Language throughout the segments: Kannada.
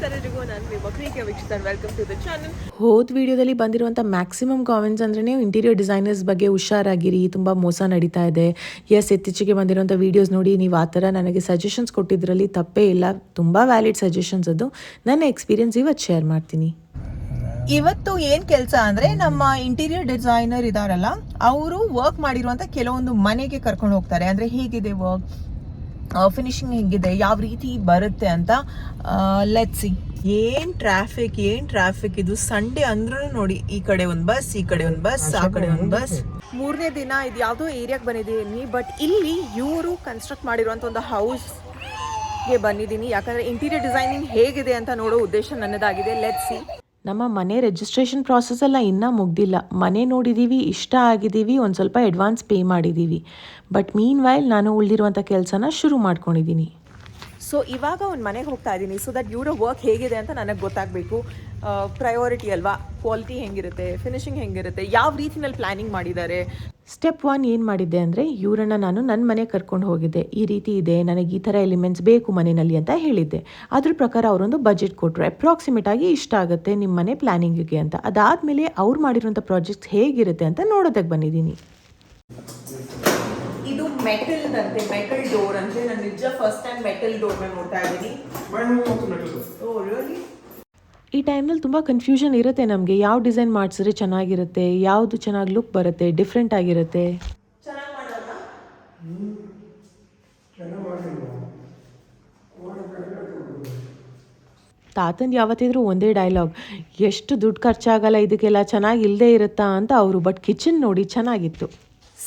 ನಮಸ್ಕಾರ ಎಲ್ರಿಗೂ, ನಾನು ನಿಮ್ಮ ಪ್ರೀತಿಯ ವೀಕ್ಷಕರು. Welcome to the channel. ಹೋದ ವಿಡಿಯೋದಲ್ಲಿ ಬಂದಿರುವಂಥ ಮ್ಯಾಕ್ಸಿಮಮ್ ಕಾಮೆಂಟ್ಸ್ ಅಂದ್ರೆ ಇಂಟೀರಿಯರ್ ಡಿಸೈನರ್ಸ್ ಬಗ್ಗೆ ಹುಷಾರಾಗಿರಿ, ತುಂಬ ಮೋಸ ನಡೀತಾ ಇದೆ. ಎಸ್, ಇತ್ತೀಚೆಗೆ ಬಂದಿರುವಂಥ ವೀಡಿಯೋಸ್ ನೋಡಿ ನೀವು ಆ ಥರ ನನಗೆ ಸಜೆಷನ್ಸ್ ಕೊಟ್ಟಿದ್ರಲ್ಲಿ ತಪ್ಪೇ ಇಲ್ಲ, ತುಂಬ ವ್ಯಾಲಿಡ್ ಸಜೆಷನ್ಸ್. ಅದು ನನ್ನ ಎಕ್ಸ್ಪೀರಿಯನ್ಸ್ ಇವತ್ತು ಶೇರ್ ಮಾಡ್ತೀನಿ. ಇವತ್ತು ಏನು ಕೆಲಸ ಅಂದರೆ, ನಮ್ಮ ಇಂಟೀರಿಯರ್ ಡಿಸೈನರ್ ಇದಾರಲ್ಲ, ಅವರು ವರ್ಕ್ ಮಾಡಿರುವಂಥ ಕೆಲವೊಂದು ಮನೆಗೆ ಕರ್ಕೊಂಡು ಹೋಗ್ತಾರೆ. ಅಂದರೆ ಹೇಗಿದೆ ವರ್ಕ್, ಫಿನಿಶಿಂಗ್ ಹೇಗಿದೆ, ಯಾವ ರೀತಿ ಬರುತ್ತೆ ಅಂತ. Let's see. ಏನು ಟ್ರಾಫಿಕ್ ಇದು. ಸಂಡೇ ಅಂದ್ರೂ ನೋಡಿ, ಈ ಕಡೆ ಒಂದು ಬಸ್, ಈ ಕಡೆ ಒಂದು ಬಸ್, ಆ ಕಡೆ ಒಂದು ಬಸ್. ಮೂರನೇ ದಿನ ಇದು ಯಾವುದೋ ಏರಿಯಾಗೆ ಬಂದಿದ್ದೀನಿ, ಬಟ್ ಇಲ್ಲಿ ಇವರು ಕನ್ಸ್ಟ್ರಕ್ಟ್ ಮಾಡಿರುವಂಥ ಒಂದು ಹೌಸ್ಗೆ ಬಂದಿದ್ದೀನಿ. ಯಾಕಂದರೆ ಇಂಟೀರಿಯರ್ ಡಿಸೈನಿಂಗ್ ಹೇಗಿದೆ ಅಂತ ನೋಡೋ ಉದ್ದೇಶ ನನ್ನದಾಗಿದೆ. Let's see. ನಮ್ಮ ಮನೆ ರಿಜಿಸ್ಟ್ರೇಷನ್ ಪ್ರಾಸೆಸ್ ಎಲ್ಲ ಇನ್ನೂ ಮುಗ್ದಿಲ್ಲ. ಮನೆ ನೋಡಿದ್ದೀವಿ, ಇಷ್ಟ ಆಗಿದ್ದೀವಿ, ಒಂದು ಸ್ವಲ್ಪ ಅಡ್ವಾನ್ಸ್ ಪೇ ಮಾಡಿದ್ದೀವಿ. ಬಟ್ ಮೀನ್ ವೈಲ್ ನಾನು ಉಳಿದಿರುವಂಥ ಕೆಲಸನ ಶುರು ಮಾಡ್ಕೊಂಡಿದ್ದೀನಿ. ಸೊ ಇವಾಗ ಒಂದು ಮನೆಗೆ ಹೋಗ್ತಾ ಇದ್ದೀನಿ, ಸೊ ದಟ್ ಇವರ ವರ್ಕ್ ಹೇಗಿದೆ ಅಂತ ನನಗೆ ಗೊತ್ತಾಗಬೇಕು. ಪ್ರಯಾರಿಟಿ ಅಲ್ವಾ, ಕ್ವಾಲಿಟಿ ಹೆಂಗಿರುತ್ತೆ, ಫಿನಿಶಿಂಗ್ ಹೆಂಗಿರುತ್ತೆ, ಯಾವ ರೀತಿನಲ್ಲಿ ಪ್ಲ್ಯಾನಿಂಗ್ ಮಾಡಿದ್ದಾರೆ. ಸ್ಟೆಪ್ 1 ಏನು ಮಾಡಿದ್ದೆ ಅಂದರೆ, ಇವರನ್ನು ನಾನು ನನ್ನ ಮನೆ ಕರ್ಕೊಂಡು ಹೋಗಿದ್ದೆ. ಈ ರೀತಿ ಇದೆ, ನನಗೆ ಈ ಥರ ಎಲಿಮೆಂಟ್ಸ್ ಬೇಕು ಮನೆಯಲ್ಲಿ ಅಂತ ಹೇಳಿದ್ದೆ. ಅದ್ರ ಪ್ರಕಾರ ಅವರೊಂದು ಬಜೆಟ್ ಕೊಟ್ಟರು, ಅಪ್ರಾಕ್ಸಿಮೇಟ್ ಆಗಿ ಇಷ್ಟ ಆಗುತ್ತೆ ನಿಮ್ಮ ಮನೆ ಪ್ಲ್ಯಾನಿಂಗಿಗೆ ಅಂತ. ಅದಾದಮೇಲೆ ಅವ್ರು ಮಾಡಿರೋಂಥ ಪ್ರಾಜೆಕ್ಟ್ಸ್ ಹೇಗಿರುತ್ತೆ ಅಂತ ನೋಡೋದಕ್ಕೆ ಬಂದಿದ್ದೀನಿ. ಇದು ಮೆಟಲ್ದಂತೆ, ಮೆಟಲ್ ಡೋರ್ ಅಂತೆ. ನಾನು ನಿಜ ಫಸ್ಟ್ ಟೈಮ್ ಮೆಟಲ್ ಡೋರ್ನ ನೋಡ್ತಾ ಇದ್ದೀನಿ. ಈ ಟೈಮ್ನಲ್ಲಿ ತುಂಬ ಕನ್ಫ್ಯೂಷನ್ ಇರುತ್ತೆ ನಮಗೆ, ಯಾವ ಡಿಸೈನ್ ಮಾಡಿಸಿದ್ರೆ ಚೆನ್ನಾಗಿರುತ್ತೆ, ಯಾವುದು ಚೆನ್ನಾಗಿ ಲುಕ್ ಬರುತ್ತೆ, ಡಿಫ್ರೆಂಟ್ ಆಗಿರುತ್ತೆ. ತಾತಂದು ಯಾವತ್ತಿದ್ರೂ ಒಂದೇ ಡೈಲಾಗ್, ಎಷ್ಟು ದುಡ್ಡು ಖರ್ಚಾಗಲ್ಲ ಇದಕ್ಕೆಲ್ಲ, ಚೆನ್ನಾಗಿ ಇಲ್ಲದೆ ಇರುತ್ತಾ ಅಂತ ಅವರು. ಬಟ್ ಕಿಚನ್ ನೋಡಿ ಚೆನ್ನಾಗಿತ್ತು.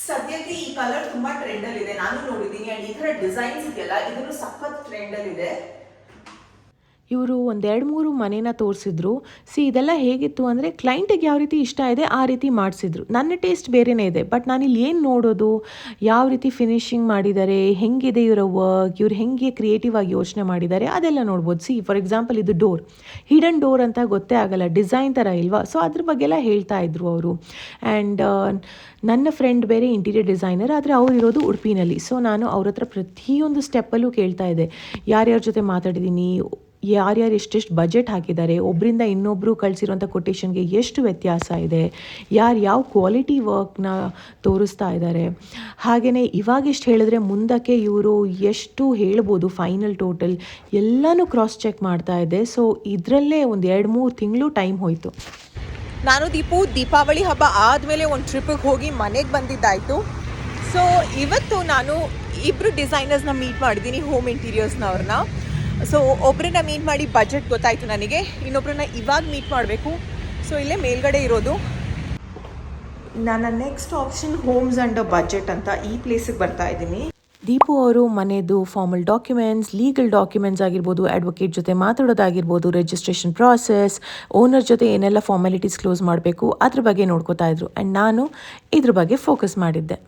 ಸದ್ಯಕ್ಕೆ ಈ ಕಲರ್ ತುಂಬಾ ಟ್ರೆಂಡ್ ಅಲ್ಲಿ ಇದೆ, ನಾನು ನೋಡಿದ್ದೀನಿ. ಅಂಡ್ ಈ ತರ ಡಿಸೈನ್ಸ್ ಇದೆಯಲ್ಲ, ಇದನ್ನು ಸಖತ್ ಟ್ರೆಂಡ್ ಅಲ್ಲಿ ಇದೆ. ಇವರು 1-2-3 ಮನೇನ ತೋರಿಸಿದ್ರು. ಇದೆಲ್ಲ ಹೇಗಿತ್ತು ಅಂದರೆ, ಕ್ಲೈಂಟಿಗೆ ಯಾವ ರೀತಿ ಇಷ್ಟ ಇದೆ ಆ ರೀತಿ ಮಾಡಿಸಿದ್ರು. ನನ್ನ ಟೇಸ್ಟ್ ಬೇರೆಯೇ ಇದೆ, ಬಟ್ ನಾನಿಲ್ಲಿ ಏನು ನೋಡೋದು, ಯಾವ ರೀತಿ ಫಿನಿಶಿಂಗ್ ಮಾಡಿದ್ದಾರೆ, ಹೆಂಗಿದೆ ಇವರ ವರ್ಕ್, ಇವ್ರು ಹೆಂಗೆ ಕ್ರಿಯೇಟಿವ್ ಆಗಿ ಯೋಚನೆ ಮಾಡಿದ್ದಾರೆ ಅದೆಲ್ಲ ನೋಡ್ಬೋದು. ಫಾರ್ ಎಕ್ಸಾಂಪಲ್ ಇದು ಡೋರ್, ಹಿಡನ್ ಡೋರ್ ಅಂತ ಗೊತ್ತೇ ಆಗಲ್ಲ, ಡಿಸೈನ್ ಥರ ಇಲ್ವಾ. ಸೊ ಅದ್ರ ಬಗ್ಗೆ ಎಲ್ಲ ಹೇಳ್ತಾ ಇದ್ರು ಅವರು. ಆ್ಯಂಡ್ ನನ್ನ ಫ್ರೆಂಡ್ ಬೇರೆ ಇಂಟೀರಿಯರ್ ಡಿಸೈನರ್, ಆದರೆ ಅವ್ರು ಇರೋದು ಉಡುಪಿನಲ್ಲಿ. ಸೊ ನಾನು ಅವ್ರ ಹತ್ರ ಪ್ರತಿಯೊಂದು ಸ್ಟೆಪ್ಪಲ್ಲೂ ಕೇಳ್ತಾ ಇದ್ದೆ, ಯಾರ್ಯಾರ ಜೊತೆ ಮಾತಾಡಿದ್ದೀನಿ, ಯಾರ್ಯಾರು ಎಷ್ಟೆಷ್ಟು ಬಜೆಟ್ ಹಾಕಿದ್ದಾರೆ, ಒಬ್ಬರಿಂದ ಇನ್ನೊಬ್ಬರು ಕಳಿಸಿರುವಂಥ ಕೊಟೇಶನ್ಗೆ ಎಷ್ಟು ವ್ಯತ್ಯಾಸ ಇದೆ, ಯಾರು ಯಾವ ಕ್ವಾಲಿಟಿ ವರ್ಕ್ನ ತೋರಿಸ್ತಾ ಇದ್ದಾರೆ, ಹಾಗೆಯೇ ಇವಾಗ ಎಷ್ಟು ಹೇಳಿದ್ರೆ ಮುಂದಕ್ಕೆ ಇವರು ಎಷ್ಟು ಹೇಳ್ಬೋದು ಫೈನಲ್ ಟೋಟಲ್ ಎಲ್ಲನೂ ಕ್ರಾಸ್ ಚೆಕ್ ಮಾಡ್ತಾ ಇದ್ದೆ. ಸೊ ಇದರಲ್ಲೇ ಒಂದು 2-3 ತಿಂಗಳು ಟೈಮ್ ಹೋಯಿತು. ನಾನು ದೀಪಾವಳಿ ಹಬ್ಬ ಆದಮೇಲೆ ಒಂದು ಟ್ರಿಪ್ಪಿಗೆ ಹೋಗಿ ಮನೆಗೆ ಬಂದಿದ್ದಾಯಿತು. ಸೊ ಇವತ್ತು ನಾನು ಇಬ್ಬರು ಡಿಸೈನರ್ಸ್ನ ಮೀಟ್ ಮಾಡಿದ್ದೀನಿ, ಹೋಮ್ ಇಂಟೀರಿಯರ್ಸ್ನವ್ರನ್ನ. ಸೊ ಒಬ್ಬರನ್ನ ಮೀಟ್ ಮಾಡಿ ಬಜೆಟ್ ಗೊತ್ತಾಯಿತು ನನಗೆ, ಇನ್ನೊಬ್ಬರನ್ನ ಇವಾಗ ಮೀಟ್ ಮಾಡಬೇಕು. ಸೊ ಇಲ್ಲೇ ಮೇಲ್ಗಡೆ ಇರೋದು ನನ್ನ next option homes and budget ಅಂತ ಈ ಪ್ಲೇಸಿಗೆ ಬರ್ತಾ ಇದ್ದೀನಿ. ದೀಪು ಅವರು ಮನೆಯದು ಫಾರ್ಮಲ್ ಡಾಕ್ಯುಮೆಂಟ್ಸ್, ಲೀಗಲ್ ಡಾಕ್ಯುಮೆಂಟ್ಸ್ ಆಗಿರ್ಬೋದು, ಅಡ್ವೊಕೇಟ್ ಜೊತೆ ಮಾತಾಡೋದಾಗಿರ್ಬೋದು, ರಿಜಿಸ್ಟ್ರೇಷನ್ ಪ್ರಾಸೆಸ್, ಓನರ್ ಜೊತೆ ಏನೆಲ್ಲ ಫಾರ್ಮಾಲಿಟೀಸ್ ಕ್ಲೋಸ್ ಮಾಡಬೇಕು ಅದ್ರ ಬಗ್ಗೆ ನೋಡ್ಕೋತಾ ಇದ್ರು. ಆ್ಯಂಡ್ ನಾನು ಇದ್ರ ಬಗ್ಗೆ ಫೋಕಸ್ ಮಾಡಿದ್ದೆ.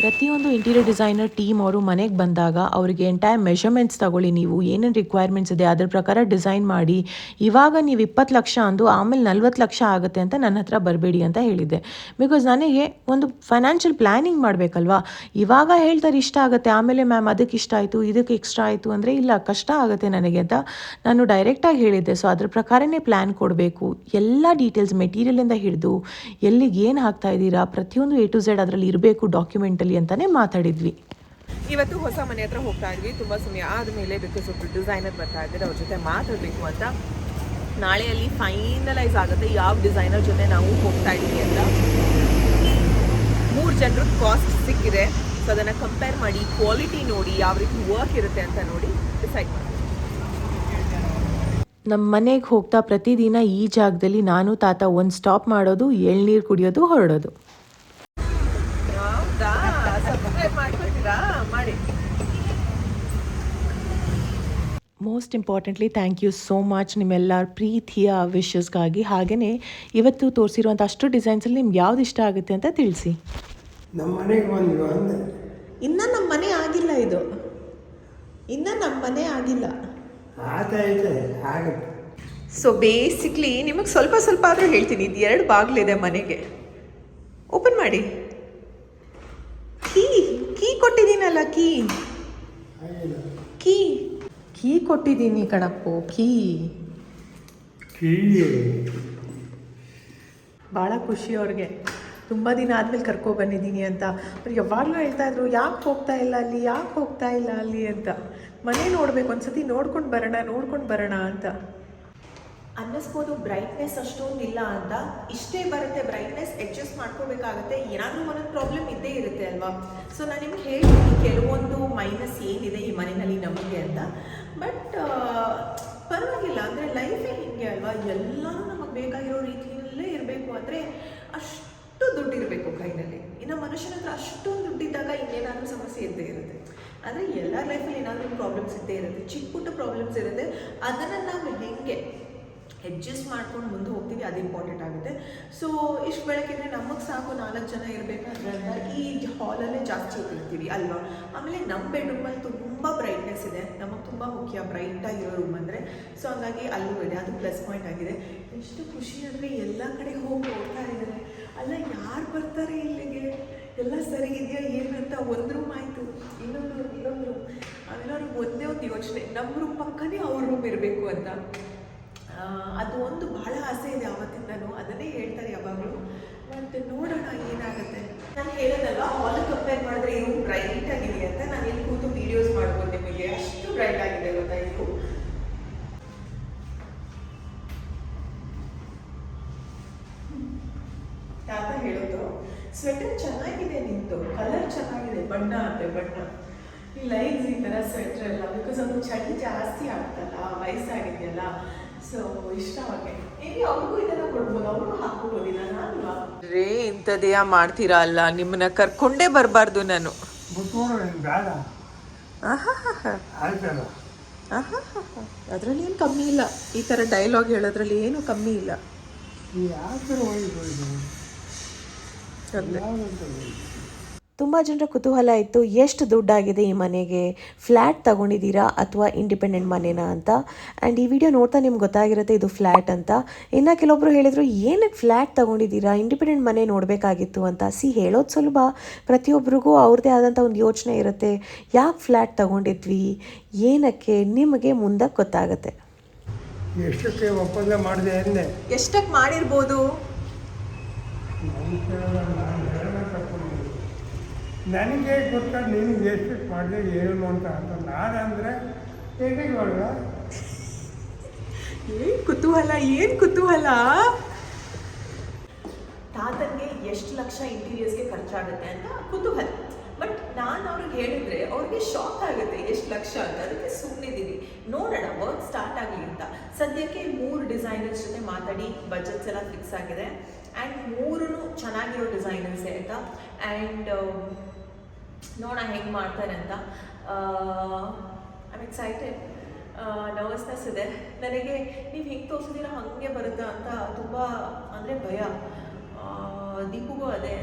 ಪ್ರತಿಯೊಂದು ಇಂಟೀರಿಯರ್ ಡಿಸೈನರ್ ಟೀಮ್ ಅವರು ಮನೆಗೆ ಬಂದಾಗ ಅವರಿಗೆ ಎಂಟೈರ್ ಮೆಷರ್ಮೆಂಟ್ಸ್ ತಗೊಳ್ಳಿ, ನೀವು ಏನೇನು ರಿಕ್ವೈರ್ಮೆಂಟ್ಸ್ ಇದೆ ಅದ್ರ ಪ್ರಕಾರ ಡಿಸೈನ್ ಮಾಡಿ. ಇವಾಗ ನೀವು 20 ಲಕ್ಷ ಅಂದು ಆಮೇಲೆ 40 ಲಕ್ಷ ಆಗುತ್ತೆ ಅಂತ ನನ್ನ ಹತ್ರ ಬರಬೇಡಿ ಅಂತ ಹೇಳಿದ್ದೆ. ಬಿಕಾಸ್ ನನಗೆ ಒಂದು ಫೈನಾನ್ಷಿಯಲ್ ಪ್ಲ್ಯಾನಿಂಗ್ ಮಾಡಬೇಕಲ್ವಾ. ಇವಾಗ ಹೇಳ್ತಾರೆ ಇಷ್ಟ ಆಗುತ್ತೆ, ಆಮೇಲೆ ಮ್ಯಾಮ್ ಅದಕ್ಕೆ ಇಷ್ಟ ಆಯಿತು, ಇದಕ್ಕೆ ಎಕ್ಸ್ಟ್ರಾ ಆಯಿತು ಅಂದರೆ ಇಲ್ಲ, ಕಷ್ಟ ಆಗುತ್ತೆ ನನಗೆ ಅಂತ ನಾನು ಡೈರೆಕ್ಟಾಗಿ ಹೇಳಿದ್ದೆ. ಸೊ ಅದ್ರ ಪ್ರಕಾರನೇ ಪ್ಲ್ಯಾನ್ ಕೊಡಬೇಕು. ಎಲ್ಲ ಡೀಟೇಲ್ಸ್, ಮೆಟೀರಿಯಲಿಂದ ಹಿಡಿದು ಎಲ್ಲಿಗೆ ಏನು ಹಾಕ್ತಾ ಇದ್ದೀರಾ, ಪ್ರತಿಯೊಂದು A to Z ಅದರಲ್ಲಿ ಇರಬೇಕು ಡಾಕ್ಯುಮೆಂಟಲ್ಲಿ ಅಂತಾನೆ ಮಾತಾಡಿದ್ವಿ. ಇವತ್ತು ಹೊಸ ಮನೆ ಹತ್ರ ಹೋಗ್ತಾ ಇದ್ವಿ, ತುಂಬ ಸಮಯ ಆದಮೇಲೆ. ಬಿಕಾಸ್ ಒಬ್ಬರು ಡಿಸೈನರ್ ಬರ್ತಾ ಇದ್ದಾರೆ, ಅವ್ರ ಜೊತೆ ಮಾತಾಡಬೇಕು ಅಂತ. ನಾಳೆ ಅಲ್ಲಿ ಫೈನಲೈಸ್ ಆಗುತ್ತೆ ಯಾವ ಡಿಸೈನರ್ ಜೊತೆ ನಾವು ಹೋಗ್ತಾ ಇದ್ದೀವಿ ಅಂತ. 3 ಜನರ ಕಾಸ್ಟ್ ಸಿಕ್ಕಿದೆ. ಸೊ ಅದನ್ನು ಕಂಪೇರ್ ಮಾಡಿ, ಕ್ವಾಲಿಟಿ ನೋಡಿ, ಯಾವ ರೀತಿ ವರ್ಕ್ ಇರುತ್ತೆ ಅಂತ ನೋಡಿ ಡಿಸೈಡ್ ಮಾಡಿ. ನಮ್ಮ ಮನೆಗೆ ಹೋಗ್ತಾ ಪ್ರತಿದಿನ ಈ ಜಾಗದಲ್ಲಿ ನಾನು ತಾತ ಒಂದು ಸ್ಟಾಪ್ ಮಾಡೋದು, ಎಳ್ನೀರು ಕುಡಿಯೋದು, ಹೊರಡೋದು. Most importantly thank you so much ನಿಮ್ಮೆಲ್ಲರ ಪ್ರೀತಿಯ ವಿಶಸ್ಗಾಗಿ. ಹಾಗೆಯೇ ಇವತ್ತು ತೋರಿಸಿರುವಂಥ ಅಷ್ಟು ಡಿಸೈನ್ಸಲ್ಲಿ ನಿಮ್ಗೆ ಯಾವ್ದು ಇಷ್ಟ ಆಗುತ್ತೆ ಅಂತ ತಿಳಿಸಿ. ನಮ್ಮ ಮನೆಗೆ ಬಂದು ಇನ್ನೂ ನಮ್ಮ ಮನೆ ಆಗಿಲ್ಲ, ಇದು ಇನ್ನೂ ನಮ್ಮ ಮನೆ ಆಗಿಲ್ಲ. ಸೊ ಬೇಸಿಕ್ಲಿ ನಿಮಗೆ ಸ್ವಲ್ಪ ಆದರೂ ಹೇಳ್ತೀನಿ, ಇದು 2 ಬಾಗಿಲಿದೆ ಮನೆಗೆ. ಓಪನ್ ಮಾಡಿ. ಕೀ ಕೊಟ್ಟಿದ್ದೀನಲ್ಲ, ಕೀ ಕೀ ಕೊಟ್ಟಿದ್ದೀನಿ ಕಣಪ್ಪು, ಕೀ. ಭಾಳ ಖುಷಿ ಅವ್ರಿಗೆ, ತುಂಬ ದಿನ ಆದಮೇಲೆ ಕರ್ಕೊಬಂದಿದ್ದೀನಿ ಅಂತ. ಅವ್ರು ಯಾವಾಗಲೂ ಹೇಳ್ತಾಯಿದ್ರು, ಯಾಕೆ ಹೋಗ್ತಾ ಇಲ್ಲ ಅಲ್ಲಿ, ಯಾಕೆ ಹೋಗ್ತಾ ಇಲ್ಲ ಅಲ್ಲಿ ಅಂತ. ಮನೆ ನೋಡಬೇಕು, ಒಂದ್ಸತಿ ನೋಡ್ಕೊಂಡು ಬರೋಣ ಅಂತ ಅನ್ನಿಸ್ಬೋದು. ಬ್ರೈಟ್ನೆಸ್ ಅಷ್ಟೊಂದು ಇಲ್ಲ ಅಂತ, ಇಷ್ಟೇ ಬರುತ್ತೆ ಬ್ರೈಟ್ನೆಸ್, ಅಡ್ಜಸ್ಟ್ ಮಾಡ್ಕೋಬೇಕಾಗತ್ತೆ. ಏನಾದರೂ ಒಂದೊಂದು ಪ್ರಾಬ್ಲಮ್ ಇದ್ದೇ ಇರುತ್ತೆ ಅಲ್ವಾ. ಸೊ ನಾನು ನಿಮ್ಗೆ ಹೇಳ್ತೀನಿ ಕೆಲವೊಂದು ಮೈನಸ್ ಏನಿದೆ ಈ ಮನೆಯಲ್ಲಿ ನಮಗೆ ಅಂತ. ಬಟ್ ಪರವಾಗಿಲ್ಲ, ಅಂದರೆ ಲೈಫೇ ಹೀಗೆ ಅಲ್ವಾ, ಎಲ್ಲನೂ ನಮಗೆ ಬೇಕಾಗಿರೋ ರೀತಿಯಲ್ಲೇ ಇರಬೇಕು. ಅಂದರೆ ಅಷ್ಟು ದುಡ್ಡು ಇರಬೇಕು ಕೈನಲ್ಲಿ. ಇನ್ನು ಮನುಷ್ಯನ ಹತ್ರ ಅಷ್ಟೊಂದು ದುಡ್ಡಿದ್ದಾಗ ಇನ್ನೇನಾದರೂ ಸಮಸ್ಯೆ ಇದ್ದೇ ಇರುತ್ತೆ. ಅಂದರೆ ಎಲ್ಲರ ಲೈಫಲ್ಲಿ ಏನಾದರೂ ಪ್ರಾಬ್ಲಮ್ಸ್ ಇದ್ದೇ ಇರುತ್ತೆ, ಚಿಕ್ಕ ಪುಟ್ಟ ಪ್ರಾಬ್ಲಮ್ಸ್ ಇರುತ್ತೆ. ಅದನ್ನು ನಾವು ಹೇಗೆ ಅಡ್ಜಸ್ಟ್ ಮಾಡ್ಕೊಂಡು ಮುಂದೆ ಹೋಗ್ತೀವಿ, ಅದು ಇಂಪಾರ್ಟೆಂಟ್ ಆಗುತ್ತೆ. ಸೊ ಇಷ್ಟು ಬೆಳಕಿದ್ರೆ ನಮಗೆ ಸಾಕು 4 ಜನ ಇರಬೇಕಾದ್ರೆ ಈ ಹಾಲಲ್ಲೇ ಜಾಸ್ತಿ ಇರ್ತೀವಿ ಅಲ್ವಾ. ಆಮೇಲೆ ನಮ್ಮ ಬೆಡ್ರೂಮಲ್ಲಿ ತುಂಬ ಬ್ರೈಟ್ನೆಸ್ ಇದೆ, ನಮಗೆ ತುಂಬ ಮುಖ್ಯ ಬ್ರೈಟಾಗಿರೋ ರೂಮ್ ಅಂದರೆ. ಸೊ ಹಂಗಾಗಿ ಅಲ್ಲೂ ಇದೆ, ಅದು ಪ್ಲಸ್ ಪಾಯಿಂಟ್ ಆಗಿದೆ. ಎಷ್ಟು ಖುಷಿ ಅಂದರೆ ಎಲ್ಲ ಕಡೆ ಹೋಗಿ ನೋಡ್ತಾ ಇದ್ದಾರೆ, ಅಲ್ಲ ಯಾರು ಬರ್ತಾರೆ ಇಲ್ಲಿಗೆ, ಎಲ್ಲ ಸರಿ ಇದೆಯಾ ಏನಂತ. ಒಂದು ರೂಮ್ ಆಯಿತು, ಇನ್ನೊಂದು ರೂಮ್, ಆಮೇಲೆ ಅವ್ರಿಗೆ ಒಂದೇ ಒಂದು ಯೋಚನೆ, ನಮ್ಮ ರೂಮ್ ಪಕ್ಕನೇ ಅವ್ರ ರೂಮ್ ಇರಬೇಕು ಅಂತ. ಅದು ಒಂದು ಬಹಳ ಆಸೆ ಇದೆ ಆವತ್ತಿಂದನೂ, ಅದನ್ನೇ ಹೇಳ್ತಾರೆ ಯಾವಾಗಲೂ. ಮತ್ತು ನೋಡೋಣ ಏನಾಗುತ್ತೆ. ನಾನು ಹೇಳೋದಲ್ವ, ಹಾಲ್ ಕಂಪೇರ್ ಮಾಡಿದ್ರೆ ಈ ರೂಮ್ ಬ್ರೈಟ್ ಆಗಿದೆ ಅಂತ. ನಾನು ಇಲ್ಲಿ ಕೂತು ವೀಡಿಯೋಸ್ ಮಾಡ್ಬೋದು, ನಿಮಗೆ ಅಷ್ಟು ಬ್ರೈಟ್ ಆಗಿದೆ ಗೊತ್ತಾ ಇದು. ತಾತ ಹೇಳೋದು, ಸ್ವೆಟರ್ ಚೆನ್ನಾಗಿದೆ ನಿಂತು, ಕಲರ್ ಚೆನ್ನಾಗಿದೆ, ಬಣ್ಣ ಅಂತೆ ಬಣ್ಣ. ಈ ಲೈಟ್ಸ್ ಈ ಥರ ಸ್ವೆಟರ್ ಎಲ್ಲ, ಬಿಕಾಸ್ ಅದು ಚಳಿ ಜಾಸ್ತಿ ಆಗ್ತಲ್ಲ, ವಯಸ್ಸಾಗಿದೆಯಲ್ಲ. ಸೊ ಇಷ್ಟವಾಗಿ ಮೇಬಿ ಅವ್ರಿಗೂ ಇದನ್ನು ಕೊಡ್ಬೋದು, ಅವರು ಹಾಕ್ಕೊಬೋದಿಲ್ಲ ಅಲ್ವಾ. ರೇ ಇಂಥದ್ದೇ ಮಾಡ್ತೀರಾ ಅಲ್ಲ, ನಿಮ್ಮನ್ನ ಕರ್ಕೊಂಡೇ ಬರಬಾರ್ದು ನಾನು. ಅದರಲ್ಲಿ ಏನು ಕಮ್ಮಿ ಇಲ್ಲ, ಈ ಥರ ಡೈಲಾಗ್ ಹೇಳೋದ್ರಲ್ಲಿ ಏನು ಕಮ್ಮಿ ಇಲ್ಲ. ತುಂಬ ಜನರ ಕುತೂಹಲ ಇತ್ತು, ಎಷ್ಟು ದುಡ್ಡಾಗಿದೆ ಈ ಮನೆಗೆ, ಫ್ಲ್ಯಾಟ್ ತಗೊಂಡಿದ್ದೀರಾ ಅಥವಾ ಇಂಡಿಪೆಂಡೆಂಟ್ ಮನೆನಾ ಅಂತ. ಆ್ಯಂಡ್ ಈ ವಿಡಿಯೋ ನೋಡ್ತಾ ನಿಮ್ಗೆ ಗೊತ್ತಾಗಿರುತ್ತೆ ಇದು ಫ್ಲ್ಯಾಟ್ ಅಂತ. ಇನ್ನು ಕೆಲವೊಬ್ರು ಹೇಳಿದರು, ಏನಕ್ಕೆ ಫ್ಲ್ಯಾಟ್ ತಗೊಂಡಿದ್ದೀರಾ, ಇಂಡಿಪೆಂಡೆಂಟ್ ಮನೆ ನೋಡಬೇಕಾಗಿತ್ತು ಅಂತ. ಹೇಳೋದು ಸುಲಭ, ಪ್ರತಿಯೊಬ್ಬರಿಗೂ ಅವ್ರದ್ದೇ ಆದಂಥ ಒಂದು ಯೋಚನೆ ಇರುತ್ತೆ, ಯಾಕೆ ಫ್ಲ್ಯಾಟ್ ತಗೊಂಡಿದ್ವಿ, ಏನಕ್ಕೆ, ನಿಮಗೆ ಮುಂದೆ ಗೊತ್ತಾಗುತ್ತೆ. ಎಷ್ಟಕ್ಕೆ ಒಪ್ಪಂದ ಮಾಡಿದೆ ಅಂದೆ, ಎಷ್ಟಕ್ಕೆ ಮಾಡಿರ್ಬೋದು. ನನಗೆ ಗೊತ್ತ ನಿನಗೆ ಎಷ್ಟು ಮಾಡಿದೆ ಏನು ಅಂತ ನಾನಂದರೆ ಏನಿಗೆ ಮಾಡುವ. ಏನು ಕುತೂಹಲ. ತಾತನಿಗೆ ಎಷ್ಟು ಲಕ್ಷ ಇಂಟೀರಿಯರ್ಸ್ಗೆ ಖರ್ಚಾಗುತ್ತೆ ಅಂತ ಕುತೂಹಲ. ಬಟ್ ನಾನು ಅವ್ರಿಗೆ ಹೇಳಿದ್ರೆ ಅವ್ರಿಗೆ ಶಾಕ್ ಆಗುತ್ತೆ ಎಷ್ಟು ಲಕ್ಷ ಅಂತ. ಅದಕ್ಕೆ ಸುಮ್ಮನಿದ್ದೀವಿ, ನೋಡೋಣ ವರ್ಕ್ ಸ್ಟಾರ್ಟ್ ಆಗಲಿ ಅಂತ. ಸದ್ಯಕ್ಕೆ 3 ಡಿಸೈನರ್ಸ್ ಜೊತೆ ಮಾತಾಡಿ ಬಜೆಟ್ಸ್ ಎಲ್ಲ ಫಿಕ್ಸ್ ಆಗಿದೆ. ಆ್ಯಂಡ್ 3 ಚೆನ್ನಾಗಿರೋ ಡಿಸೈನರ್ಸೇ ಆಯಿತಾ. ಆ್ಯಂಡ್ ನೋಡೋಣ ಹೆಂಗೆ ಮಾಡ್ತಾರೆ ಅಂತ. ಐ ಆಮ್ ಎಕ್ಸೈಟೆಡ್, ನರ್ವಸ್ನೆಸ್ ಇದೆ ನನಗೆ. ನೀವು ಹೆಂಗೆ ತೋರಿಸಿದ್ದೀರ ಹಾಗೆ ಬರುತ್ತಾ ಅಂತ ತುಂಬ ಅಂದರೆ ಭಯ. ದೀಪುಗೂ ಅದೇ,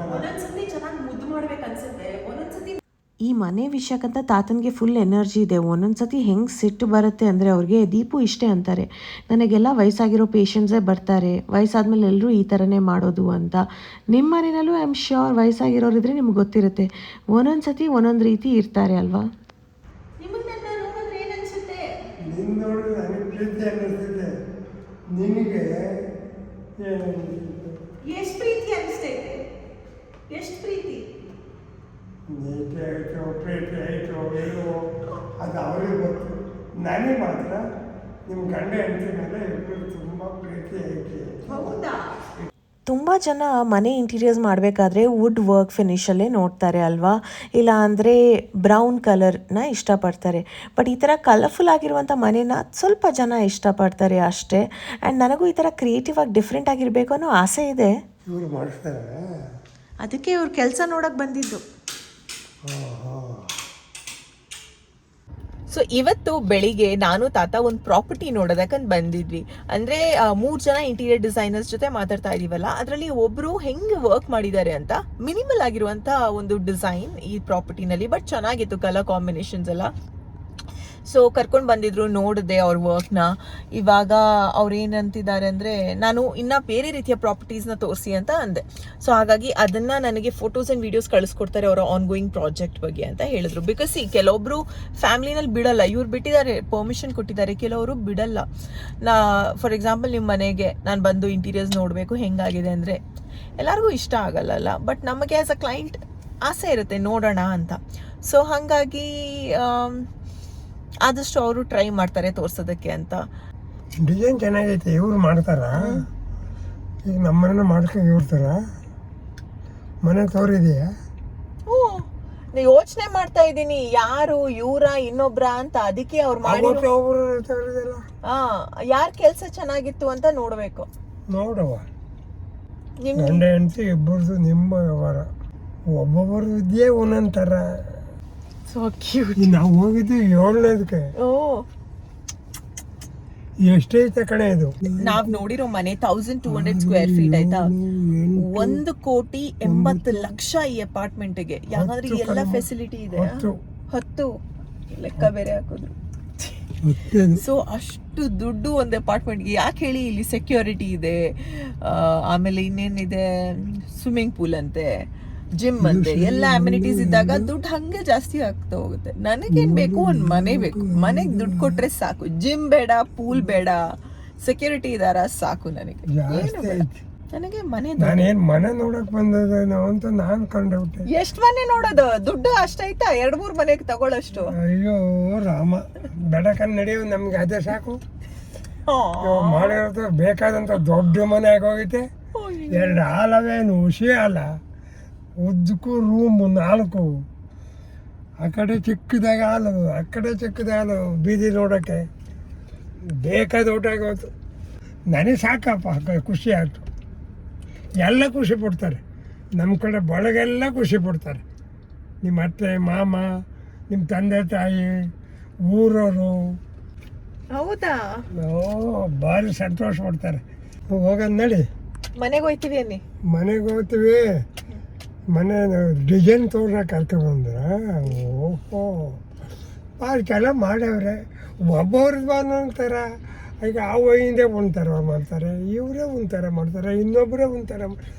ಒಂದೊಂದ್ಸತಿ ಚೆನ್ನಾಗಿ ಮುದ್ದು ಮಾಡ್ಬೇಕು ಅನ್ಸುತ್ತೆ, ಒಂದೊಂದ್ಸತಿ ಈ ಮನೆ ವಿಷಯಕ್ಕಂತ ತಾತನಿಗೆ ಫುಲ್ ಎನರ್ಜಿ ಇದೆ. ಒಂದೊಂದು ಸತಿ ಹೆಂಗೆ ಸಿಟ್ಟು ಬರುತ್ತೆ ಅಂದರೆ ಅವ್ರಿಗೆ, ದೀಪು ಇಷ್ಟೇ ಅಂತಾರೆ, ನನಗೆಲ್ಲ ವಯಸ್ಸಾಗಿರೋ ಪೇಷಂಟ್ಸೇ ಬರ್ತಾರೆ, ವಯಸ್ಸಾದ್ಮೇಲೆ ಎಲ್ಲರೂ ಈ ಥರನೇ ಮಾಡೋದು ಅಂತ. ನಿಮ್ಮ ಮನೆಯಲ್ಲೂ ಐ ಆಮ್ ಶ್ಯೂರ್ ವಯಸ್ಸಾಗಿರೋರಿದ್ರೆ ನಿಮ್ಗೆ ಗೊತ್ತಿರುತ್ತೆ, ಒಂದೊಂದು ಸತಿ ಒಂದೊಂದು ರೀತಿ ಇರ್ತಾರೆ ಅಲ್ವಾ. ನೋಡಿದ್ರೆ ಏನು ಅನ್ಸುತ್ತೆ? ನಿನ್ನ ನೋಡಿದ್ರೆ ನನಗೆ ಪ್ರೀತಿ ಅನ್ನಿಸ್ತೈತೆ, ನಿನಗೆ ಎಷ್ಟು ಪ್ರೀತಿ ಅನಿಸ್ತೈತೆ, ಎಷ್ಟು ಪ್ರೀತಿ. ನೀತಿ ಆಯಿತು, ಪ್ರೀತಿ ಆಯಿತು, ಏನು ಅದು ಅವರಿಗೆ ಗೊತ್ತು. ನನಗೆ ಮಾತ್ರ ನಿಮ್ಮ ಗಂಡ ಹೆಂಡತಿ ಮೇಲೆ ಇಬ್ಬರು ತುಂಬ ಪ್ರೀತಿ ಐತೆ. ಹೌದಾ? ತುಂಬ ಜನ ಮನೆ ಇಂಟೀರಿಯರ್ಸ್ ಮಾಡಬೇಕಾದ್ರೆ ವುಡ್ ವರ್ಕ್ ಫಿನಿಷಲ್ಲೇ ನೋಡ್ತಾರೆ ಅಲ್ವಾ, ಇಲ್ಲ ಅಂದರೆ ಬ್ರೌನ್ ಕಲರ್ನ ಇಷ್ಟಪಡ್ತಾರೆ. ಬಟ್ ಈ ಥರ ಕಲರ್ಫುಲ್ ಆಗಿರುವಂಥ ಮನೇನ ಸ್ವಲ್ಪ ಜನ ಇಷ್ಟಪಡ್ತಾರೆ ಅಷ್ಟೇ. ಆ್ಯಂಡ್ ನನಗೂ ಈ ಥರ ಕ್ರಿಯೇಟಿವ್ ಆಗಿ ಡಿಫ್ರೆಂಟ್ ಆಗಿರಬೇಕು ಅನ್ನೋ ಆಸೆ ಇದೆ. ಇವರು ಮಾಡಿಸ್ತಾರೆ, ಅದಕ್ಕೆ ಇವ್ರು ಕೆಲಸ ನೋಡೋಕ್ಕೆ ಬಂದಿದ್ದು. ಸೊ ಇವತ್ತು ಬೆಳಿಗ್ಗೆ ನಾನು ತಾತ ಒಂದು ಪ್ರಾಪರ್ಟಿ ನೋಡೋದಕ್ಕಂತ ಬಂದಿದ್ವಿ. ಅಂದರೆ 3 ಜನ ಇಂಟೀರಿಯರ್ ಡಿಸೈನರ್ಸ್ ಜೊತೆ ಮಾತಾಡ್ತಾ ಇದೀವಲ್ಲ, ಅದರಲ್ಲಿ ಒಬ್ಬರು ಹೆಂಗೆ ವರ್ಕ್ ಮಾಡಿದ್ದಾರೆ ಅಂತ. ಮಿನಿಮಲ್ ಆಗಿರುವಂಥ ಒಂದು ಡಿಸೈನ್ ಈ ಪ್ರಾಪರ್ಟಿನಲ್ಲಿ, ಬಟ್ ಚೆನ್ನಾಗಿತ್ತು ಕಲರ್ ಕಾಂಬಿನೇಷನ್ಸ್ ಎಲ್ಲ. ಸೊ ಕರ್ಕೊಂಡು ಬಂದಿದ್ರು, ನೋಡಿದೆ ಅವ್ರ ವರ್ಕ್ನ. ಇವಾಗ ಅವ್ರು ಏನಂತಿದ್ದಾರೆ ಅಂದರೆ, ನಾನು ಇನ್ನೂ ಬೇರೆ ರೀತಿಯ ಪ್ರಾಪರ್ಟೀಸ್ನ ತೋರಿಸಿ ಅಂತ ಅಂದೆ. ಸೊ ಹಾಗಾಗಿ ಅದನ್ನು ನನಗೆ ಫೋಟೋಸ್ ಆ್ಯಂಡ್ ವೀಡಿಯೋಸ್ ಕಳಿಸ್ಕೊಡ್ತಾರೆ ಅವರ ಆನ್ ಗೋಯಿಂಗ್ ಪ್ರಾಜೆಕ್ಟ್ ಬಗ್ಗೆ ಅಂತ ಹೇಳಿದ್ರು. ಬಿಕಾಸ್ ಕೆಲವೊಬ್ರು ಫ್ಯಾಮ್ಲಿನಲ್ಲಿ ಬಿಡಲ್ಲ, ಇವ್ರು ಬಿಟ್ಟಿದ್ದಾರೆ, ಪರ್ಮಿಷನ್ ಕೊಟ್ಟಿದ್ದಾರೆ, ಕೆಲವರು ಬಿಡಲ್ಲ. ಫಾರ್ ಎಕ್ಸಾಂಪಲ್ ನಿಮ್ಮ ಮನೆಗೆ ನಾನು ಬಂದು ಇಂಟೀರಿಯರ್ಸ್ ನೋಡಬೇಕು ಹೆಂಗಾಗಿದೆ ಅಂದರೆ ಎಲ್ಲರಿಗೂ ಇಷ್ಟ ಆಗಲ್ಲ. ಬಟ್ ನಮಗೆ ಆ್ಯಸ್ ಅ ಕ್ಲೈಂಟ್ ಆಸೆ ಇರುತ್ತೆ ನೋಡೋಣ ಅಂತ. ಸೊ ಹಾಗಾಗಿ ಆದಷ್ಟು ಅವರು ಟ್ರೈ ಮಾಡ್ತಾರೆ ತೋರ್ಸೋದಕ್ಕೆ ಅಂತ. ಡಿಸೈನ್ ಚೆನ್ನಾಗೈತೆ, ಇವ್ರು ಮಾಡ್ತಾರ. ಈಗ ನಮ್ಮನ್ನ ಮಾಡ್ಕೊಂಡು ಇವ್ರ ಮನೆ ತೋರಿದೆಯಾ? ಯೋಚನೆ ಮಾಡ್ತಾ ಇದ್ದೀನಿ, ಯಾರು ಇವ್ರ ಇನ್ನೊಬ್ರ ಅಂತ. ಅದಕ್ಕೆ ಅವ್ರು ಮಾಡಿ ಯಾರ ಕೆಲ್ಸ ಚೆನ್ನಾಗಿತ್ತು ಅಂತ ನೋಡ್ಬೇಕು. ನೋಡವ, ಗಂಡ ಹೆಂಡತಿ ಇಬ್ಬರದು ನಿಮ್ಮ ವ್ಯವಹಾರ, ಒಬ್ಬೊಬ್ಬರು ವಿದ್ಯೆ ಒಂದೊಂಥರ. ನಾವು ಹೋಗಿದ್ದು 7ನೇದಕ್ಕೆ. ಎಷ್ಟೈತೆ ಕಣೆ ಇದು. ನಾವ್ ನೋಡಿರೋ ಮನೆ 1200 ಸ್ಕ್ವೇರ್ ಫೀಟ್ ಆಯ್ತಾ. 1,80,80,00,000 ಈ ಅಪಾರ್ಟ್ಮೆಂಟ್ಗೆ. ಯಾಕಂದ್ರೆ ಎಲ್ಲ ಫೆಸಿಲಿಟಿ ಇದೆ. 10 ಲೆಕ್ಕ ಬೇರೆ ಹಾಕಿದ್ರು. ಸೊ ಅಷ್ಟು ದುಡ್ಡು ಒಂದು ಅಪಾರ್ಟ್ಮೆಂಟ್ಗೆ. ಯಾಕೆ ಹೇಳಿ, ಇಲ್ಲಿ ಸೆಕ್ಯೂರಿಟಿ ಇದೆ, ಆಮೇಲೆ ಇನ್ನೇನಿದೆ, ಸ್ವಿಮ್ಮಿಂಗ್ ಪೂಲ್ ಅಂತೆ, ಜಿಮ್ ಅಂತೆ, ಎಲ್ಲ ಅಮ್ಯುನಿಟೀಸ್ ಇದ್ದಾಗ ದುಡ್ಡು ಹಂಗೆ ಜಾಸ್ತಿ ಆಗ್ತಾ ಹೋಗುತ್ತೆ. ನನಗೇನ್ ಬೇಕು, ಒಂದು ಮನೆ ಬೇಕು. ಮನೆಗೆ ದುಡ್ಡು ಕೊಟ್ರೆ ಸಾಕು. ಜಿಮ್ ಬೇಡ, ಪೂಲ್ ಬೇಡ, ಸೆಕ್ಯೂರಿಟಿ ಇದಾರ ಸಾಕು ನನಗೆ. ನನಗೆ ಮನೆ. ನಾನೇನ್ ಮನೆ ನೋಡಕ್ ಬಂದದ ಅಂತ ನಾನು ಕಂಡುಬಿಟ್ಟೆ. ಎಷ್ಟು ಮನೆ ನೋಡೋದು, ದುಡ್ಡು ಅಷ್ಟೈತಾ? 2-3 ಮನೆಗೆ ತಗೊಳ್ಳೋಷ್ಟು. ಅಯ್ಯೋ ರಾಮ, ಬೆಳಕನ್ ನಡೆಯೋ, ನಮ್ಗೆ ಅದೇ ಸಾಕು. ಮಾಡಿರೋದು ಬೇಕಾದಂತ ದೊಡ್ಡ ಮನೆ ಆಗೋಗೈತೆ. 2 ಹಾಲವೇನು, ಹುಷಿ ಹಾಲ, ಉದ್ದಕ್ಕೂ ರೂಮ್ 4. ಆ ಕಡೆ ಚಿಕ್ಕದಾಗ ಹಾಲು, ಆ ಕಡೆ ಚಿಕ್ಕದ ಹಾಲು, ಬೀದಿ ನೋಡೋಕ್ಕೆ ಬೇಕಾದ ಊಟ ಆಗೋದು. ನನಗೆ ಸಾಕಪ್ಪ, ಖುಷಿ ಆಯ್ತು. ಎಲ್ಲ ಖುಷಿ ಪಡ್ತಾರೆ, ನಮ್ಮ ಕಡೆ ಬಳಗೆಲ್ಲ ಖುಷಿ ಪಡ್ತಾರೆ. ನಿಮ್ಮ ಅತ್ತೆ ಮಾಮ, ನಿಮ್ಮ ತಂದೆ ತಾಯಿ, ಊರವರು. ಹೌದಾ? ಭಾರಿ ಸಂತೋಷ ಪಡ್ತಾರೆ. ಹೋಗೋದು ನಡಿ, ಮನೆಗೆ ಹೋಗ್ತೀವಿ ಅನ್ನಿ. ಮನೆಗೆ ಹೋಗ್ತೀವಿ. ಮನೆ ಡಿಸೈನ್ ತೋರ್ಸ ಕರ್ಕೊಂಡ್ಬಂದ್ರ. ಓಹೋ, ಭಾಳ ಚೆನ್ನಾಗಿ ಮಾಡ್ಯವ್ರೆ. ಒಬ್ಬವ್ರದ್ದು ಒಂದೊಂಥರ. ಈಗ ಆ ಹಿಂದೆ ಒಂಥರ ಮಾಡ್ತಾರೆ, ಇವರೇ ಒಂಥರ ಮಾಡ್ತಾರೆ, ಇನ್ನೊಬ್ಬರೇ ಒಂಥರ.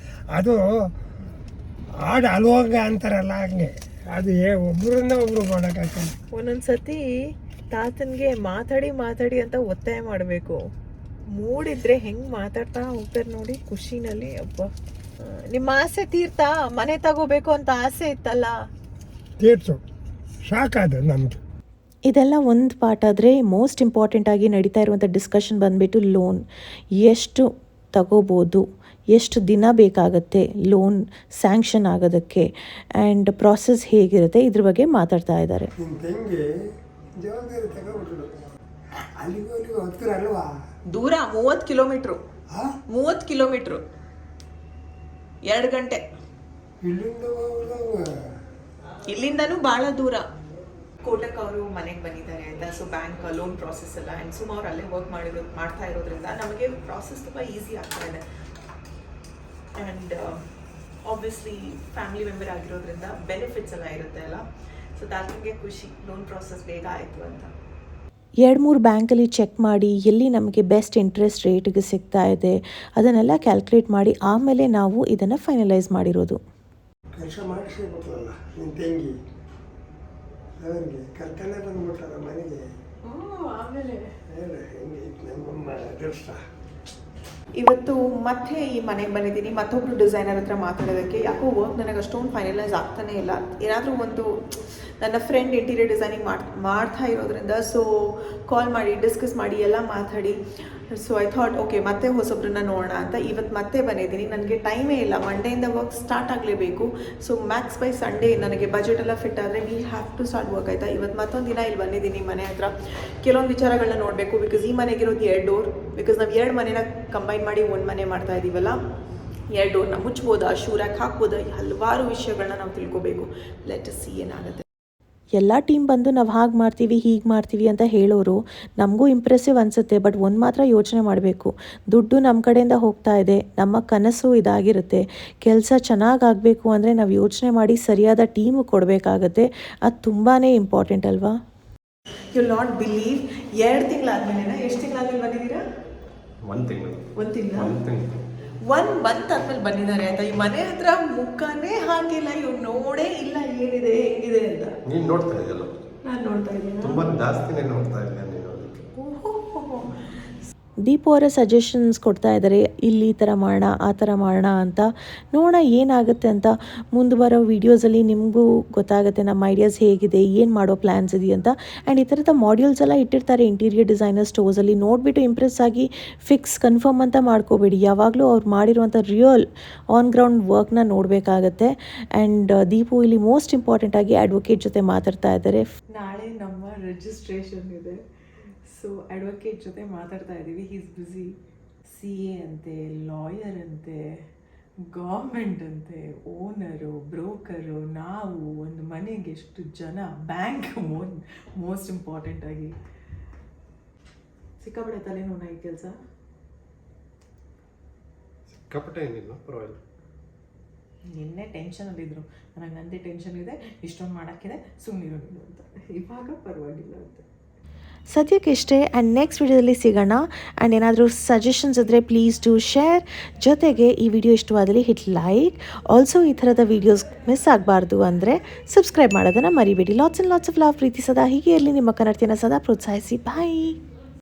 ಅದು ಹಾಡು ಅಲ್ವಂಗ ಅಂತಾರಲ್ಲ, ಹಂಗೆ. ಅದು ಒಬ್ಬರನ್ನ ಒಬ್ರು ಮಾಡೋಕ್ಕಾಗಲ್ಲ. ಒಂದೊಂದ್ಸತಿ ತಾತನ್ಗೆ ಮಾತಾಡಿ ಅಂತ ಒತ್ತಾಯ ಮಾಡಬೇಕು. ಮೂಡಿದ್ರೆ ಹೆಂಗ್ ಮಾತಾಡ್ತಾ ಹೋಗ್ತಾರೆ ನೋಡಿ, ಖುಷಿನಲ್ಲಿ. ಅಬ್ಬ, ನಿಮ್ಮ ಆಸೆ ತೀರ್ತಾ? ಮನೆ ತಗೋಬೇಕು ಅಂತ ಆಸೆ ಇತ್ತಲ್ಲ, ತೀರ್ಸು ಸಾಕಾದ ನಮ್ದು. ಇದೆಲ್ಲ ಒಂದು ಪಾರ್ಟ್ ಆದರೆ ಮೋಸ್ಟ್ ಇಂಪಾರ್ಟೆಂಟಾಗಿ ನಡೀತಾ ಇರುವಂಥ ಡಿಸ್ಕಷನ್ ಬಂದುಬಿಟ್ಟು ಲೋನ್. ಎಷ್ಟು ತಗೋಬೋದು, ಎಷ್ಟು ದಿನ ಬೇಕಾಗುತ್ತೆ ಲೋನ್ ಸ್ಯಾಂಕ್ಷನ್ ಆಗೋದಕ್ಕೆ, ಆ್ಯಂಡ್ ಪ್ರಾಸೆಸ್ ಹೇಗಿರುತ್ತೆ, ಇದ್ರ ಬಗ್ಗೆ ಮಾತಾಡ್ತಾ ಇದ್ದಾರೆ. ನಿಮ್ಮ ತಂಗಿ ಜವಾಬ್ದಾರಿ ತಗೋಬಿಟ್ರು. ಅಲ್ಲಿಗೂ ಅಲ್ಲಿಗೂ ಹತ್ತಿರ ಅಲ್ವಾ? ದೂರ 30 ಕಿಲೋಮೀಟ್ರು. 30 ಕಿಲೋಮೀಟ್ರು, 2 ಗಂಟೆ. ಇಲ್ಲಿಂದನೂ ಭಾಳ ದೂರ. ಕೋಟಕ್ ಅವರು ಮನೆಗೆ ಬಂದಿದ್ದಾರೆ ಆಯ್ತಾ. ಸೊ ಬ್ಯಾಂಕ್ ಲೋನ್ ಪ್ರಾಸೆಸ್ ಎಲ್ಲ, ಆ್ಯಂಡ್ ಸುಮಾರು ಅಲ್ಲೇ ವರ್ಕ್ ಮಾಡ್ತಾ ಇರೋದ್ರಿಂದ ನಮಗೆ ಪ್ರಾಸೆಸ್ ತುಂಬ ಈಸಿ ಆಗ್ತಾ ಇದೆ. ಆ್ಯಂಡ್ ಆಬ್ವಿಯಸ್ಲಿ ಫ್ಯಾಮಿಲಿ ಮೆಂಬರ್ ಆಗಿರೋದ್ರಿಂದ ಬೆನಿಫಿಟ್ಸ್ ಎಲ್ಲ ಇರುತ್ತೆ ಅಲ್ಲ. ಸೊ ನನಗೆ ಖುಷಿ, ಲೋನ್ ಪ್ರಾಸೆಸ್ ಬೇಗ ಆಯಿತು ಅಂತ. 2-3 ಬ್ಯಾಂಕಲ್ಲಿ ಚೆಕ್ ಮಾಡಿ ಎಲ್ಲಿ ನಮಗೆ ಬೆಸ್ಟ್ ಇಂಟ್ರೆಸ್ಟ್ ರೇಟಿಗೆ ಸಿಗ್ತಾ ಇದೆ ಅದನ್ನೆಲ್ಲ ಕ್ಯಾಲ್ಕುಲೇಟ್ ಮಾಡಿ ಆಮೇಲೆ ನಾವು ಇದನ್ನು ಫೈನಲೈಸ್ ಮಾಡಿರೋದು. ಕೆಲಸ ಮಾಡಿಸಿಬಿಟ್ರಲ್ಲ ನಿನ್ನ ತಂಗಿ, ಅವನಿಗೆ ಕರ್ಕಂಡೇ ಬಂದ್ಬಿಟ್ರಲ್ಲ ಮನೆಗೆ. ಆಮೇಲೆ ಹೆಂಗೈತೆ ನಮ್ಮ ಅದೃಷ್ಟ. ಇವತ್ತು ಮತ್ತೆ ಈ ಮನೆಗೆ ಬಂದಿದ್ದೀನಿ, ಮತ್ತೊಬ್ರು ಡಿಸೈನರ್ ಹತ್ರ ಮಾತಾಡೋದಕ್ಕೆ. ಯಾಕೋ ವರ್ಕ್ ನನಗೆ ಅಷ್ಟೊಂದು ಫೈನಲೈಸ್ ಆಗ್ತಾನೆ ಇಲ್ಲ. ಏನಾದರೂ ಒಂದು ನನ್ನ ಫ್ರೆಂಡ್ ಇಂಟೀರಿಯರ್ ಡಿಸೈನಿಂಗ್ ಮಾಡ್ತಾ ಇರೋದ್ರಿಂದ ಸೊ ಕಾಲ್ ಮಾಡಿ ಡಿಸ್ಕಸ್ ಮಾಡಿ ಎಲ್ಲ ಮಾತಾಡಿ. ಸೊ ಐ ಥಾಟ್ ಓಕೆ ಮತ್ತೆ ಹೊಸೊಬ್ರನ್ನ ನೋಡೋಣ ಅಂತ ಇವತ್ತು ಮತ್ತೆ ಬಂದಿದ್ದೀನಿ. ನನಗೆ ಟೈಮೇ ಇಲ್ಲ, ಮಂಡೆಯಿಂದ ವರ್ಕ್ ಸ್ಟಾರ್ಟ್ ಆಗಲೇಬೇಕು. ಸೊ ಮ್ಯಾಕ್ಸ್ ಬೈ ಸಂಡೇ ನನಗೆ ಬಜೆಟ್ ಎಲ್ಲ ಫಿಟ್ ಆದರೆ we have to start work ಆಯಿತಾ. ಇವತ್ತು ಮತ್ತೊಂದು ದಿನ ಇಲ್ಲಿ ಬಂದಿದ್ದೀನಿ ಮನೆ ಹತ್ರ. ಕೆಲವೊಂದು ವಿಚಾರಗಳನ್ನ ನೋಡಬೇಕು. ಬಿಕಾಸ್ ಈ ಮನೆಗಿರೋದು 2 ಡೋರ್. ಬಿಕಾಸ್ ನಾವು 2 ಮನೆನ ಕಂಬೈನ್ ಮಾಡಿ 1 ಮನೆ ಮಾಡ್ತಾ ಇದ್ದೀವಲ್ಲ. 2 ಡೋರ್ನ ಮುಚ್ಬೋದಾ, ಶೂ ರ್ಯಾಕ್ ಹಾಕ್ಬೋದಾ, ಹಲವಾರು ವಿಷಯಗಳನ್ನ ನಾವು ತಿಳ್ಕೊಬೇಕು. ಲೆಟ್ ಅಸ್ ಸಿ ಏನಾಗುತ್ತೆ. ಎಲ್ಲ ಟೀಮ್ ಬಂದು ನಾವು ಹಾಗೆ ಮಾಡ್ತೀವಿ ಹೀಗೆ ಮಾಡ್ತೀವಿ ಅಂತ ಹೇಳೋರು ನಮಗೂ ಇಂಪ್ರೆಸಿವ್ ಅನಿಸುತ್ತೆ. ಬಟ್ ಒಂದು ಮಾತ್ರ ಯೋಚನೆ ಮಾಡಬೇಕು, ದುಡ್ಡು ನಮ್ಮ ಕಡೆಯಿಂದ ಹೋಗ್ತಾ ಇದೆ, ನಮ್ಮ ಕನಸು ಇದಾಗಿರುತ್ತೆ. ಕೆಲಸ ಚೆನ್ನಾಗಾಗಬೇಕು ಅಂದರೆ ನಾವು ಯೋಚನೆ ಮಾಡಿ ಸರಿಯಾದ ಟೀಮು ಕೊಡಬೇಕಾಗತ್ತೆ. ಅದು ತುಂಬಾ ಇಂಪಾರ್ಟೆಂಟ್ ಅಲ್ವಾ. ಯು ನಾಟ್ ಬಿಲೀವ್ 2 ತಿಂಗಳಾದ್ಮೇಲೆ ಎಷ್ಟು ತಿಂಗಳಾದ್ಮೇಲೆ ಬಂದಿದ್ದೀರಾ? 1 ತಿಂಗಳು 1 ತಿಂಗಳ 1 ತಿಂಗಳು 1 ಮಂತ್ ಆದ್ಮೇಲೆ ಬಂದಿದ್ದಾರೆ ಆಯ್ತಾ. ಈ ಮನೆ ಹತ್ರ ಮುಖನೇ ಹಾಕಿಲ್ಲ, ಇವ್ರು ನೋಡೇ ಇಲ್ಲ ಏನಿದೆ ಹೆಂಗಿದೆ ಅಂತ. ನೀನು ನೋಡ್ತಾ ಇದೆಯಲ್ಲ, ನಾನು ನೋಡ್ತಾ ಇದ್ದೀನಿ. ತುಂಬ ಜಾಸ್ತಿನೇ ನೋಡ್ತಾ ಇಲ್ಲ ನೀನು ಅದಕ್ಕೆ. ದೀಪು ಅವರ ಸಜೆಷನ್ಸ್ ಕೊಡ್ತಾ ಇದ್ದಾರೆ, ಇಲ್ಲಿ ಈ ಥರ ಮಾಡೋಣ ಆ ಥರ ಮಾಡೋಣ ಅಂತ. ನೋಡೋಣ ಏನಾಗುತ್ತೆ ಅಂತ. ಮುಂದೆ ಬರೋ ವೀಡಿಯೋಸಲ್ಲಿ ನಿಮಗೂ ಗೊತ್ತಾಗುತ್ತೆ ನಮ್ಮ ಐಡಿಯಾಸ್ ಹೇಗಿದೆ, ಏನು ಮಾಡೋ ಪ್ಲ್ಯಾನ್ಸ್ ಇದೆ ಅಂತ. ಆ್ಯಂಡ್ ಈ ಥರದ ಮಾಡ್ಯೂಲ್ಸ್ ಎಲ್ಲ ಇಟ್ಟಿರ್ತಾರೆ ಇಂಟೀರಿಯರ್ ಡಿಸೈನರ್ ಸ್ಟೋರ್ಸಲ್ಲಿ. ನೋಡಿಬಿಟ್ಟು ಇಂಪ್ರೆಸ್ ಆಗಿ ಫಿಕ್ಸ್ ಕನ್ಫರ್ಮ್ ಅಂತ ಮಾಡ್ಕೋಬೇಡಿ. ಯಾವಾಗಲೂ ಅವ್ರು ಮಾಡಿರುವಂಥ ರಿಯಲ್ ಆನ್ ಗ್ರೌಂಡ್ ವರ್ಕ್ನ ನೋಡಬೇಕಾಗತ್ತೆ. ಆ್ಯಂಡ್ ದೀಪು ಇಲ್ಲಿ ಮೋಸ್ಟ್ ಇಂಪಾರ್ಟೆಂಟಾಗಿ ಅಡ್ವೊಕೇಟ್ ಜೊತೆ ಮಾತಾಡ್ತಾ ಇದ್ದಾರೆ. ನಾಳೆ ನಮ್ಮ ರಿಜಿಸ್ಟ್ರೇಷನ್ ಇದೆ, ಸೊ ಅಡ್ವೊಕೇಟ್ ಜೊತೆ ಮಾತಾಡ್ತಾ ಇದ್ದೀವಿ. Is busy. CA ಅಂತೆ, ಲಾಯರ್ ಅಂತೆ, ಗೌರ್ಮೆಂಟ್ ಅಂತೆ, ಓನರು, ಬ್ರೋಕರು, ನಾವು ಒಂದು ಮನೆಗೆ ಎಷ್ಟು ಜನ, ಬ್ಯಾಂಕ್ ಮೋಸ್ಟ್ ಇಂಪಾರ್ಟೆಂಟಾಗಿ. ಸಿಕ್ಕಾಪಟ್ಟೆ ತಲೆನೋವು ಈ ಕೆಲಸ. ಸಿಕ್ಕಾಪಟ್ಟೆ ಏನಿಲ್ಲ, ಪರವಾಗಿಲ್ಲ. ನಿನ್ನೆ ಟೆನ್ಷನಲ್ಲಿದ್ದರು, ನನಗೆ ನಂದೇ ಟೆನ್ಷನ್ ಇದೆ, ಇಷ್ಟೊಂದು ಮಾಡೋಕ್ಕಿದೆ, ಸುಮ್ಮನಿರೋದು ಅಂತ. ಇವಾಗ ಪರವಾಗಿಲ್ಲ ಅಂತ. ಸದ್ಯಕ್ಕೆ ಇಷ್ಟೇ. ಆ್ಯಂಡ್ ನೆಕ್ಸ್ಟ್ ವಿಡಿಯೋದಲ್ಲಿ ಸಿಗೋಣ. ಆ್ಯಂಡ್ ಏನಾದರೂ ಸಜೆಷನ್ಸ್ ಇದ್ದರೆ ಪ್ಲೀಸ್ ಡೂ ಶೇರ್. ಜೊತೆಗೆ ಈ ವಿಡಿಯೋ ಇಷ್ಟವಾದಲ್ಲಿ ಹಿಟ್ ಲೈಕ್. ಆಲ್ಸೋ ಈ ಥರದ ವೀಡಿಯೋಸ್ ಮಿಸ್ ಆಗಬಾರ್ದು ಅಂದರೆ ಸಬ್ಸ್ಕ್ರೈಬ್ ಮಾಡೋದನ್ನು ಮರಿಬೇಡಿ. Lots and lots of love. ಪ್ರೀತಿ ಸದಾ ಹೀಗೆ ಇರಲಿ. ನಿಮ್ಮ ಕನ್ನಡತಿಯನ್ನು ಸದಾ ಪ್ರೋತ್ಸಾಹಿಸಿ. ಬಾಯ್.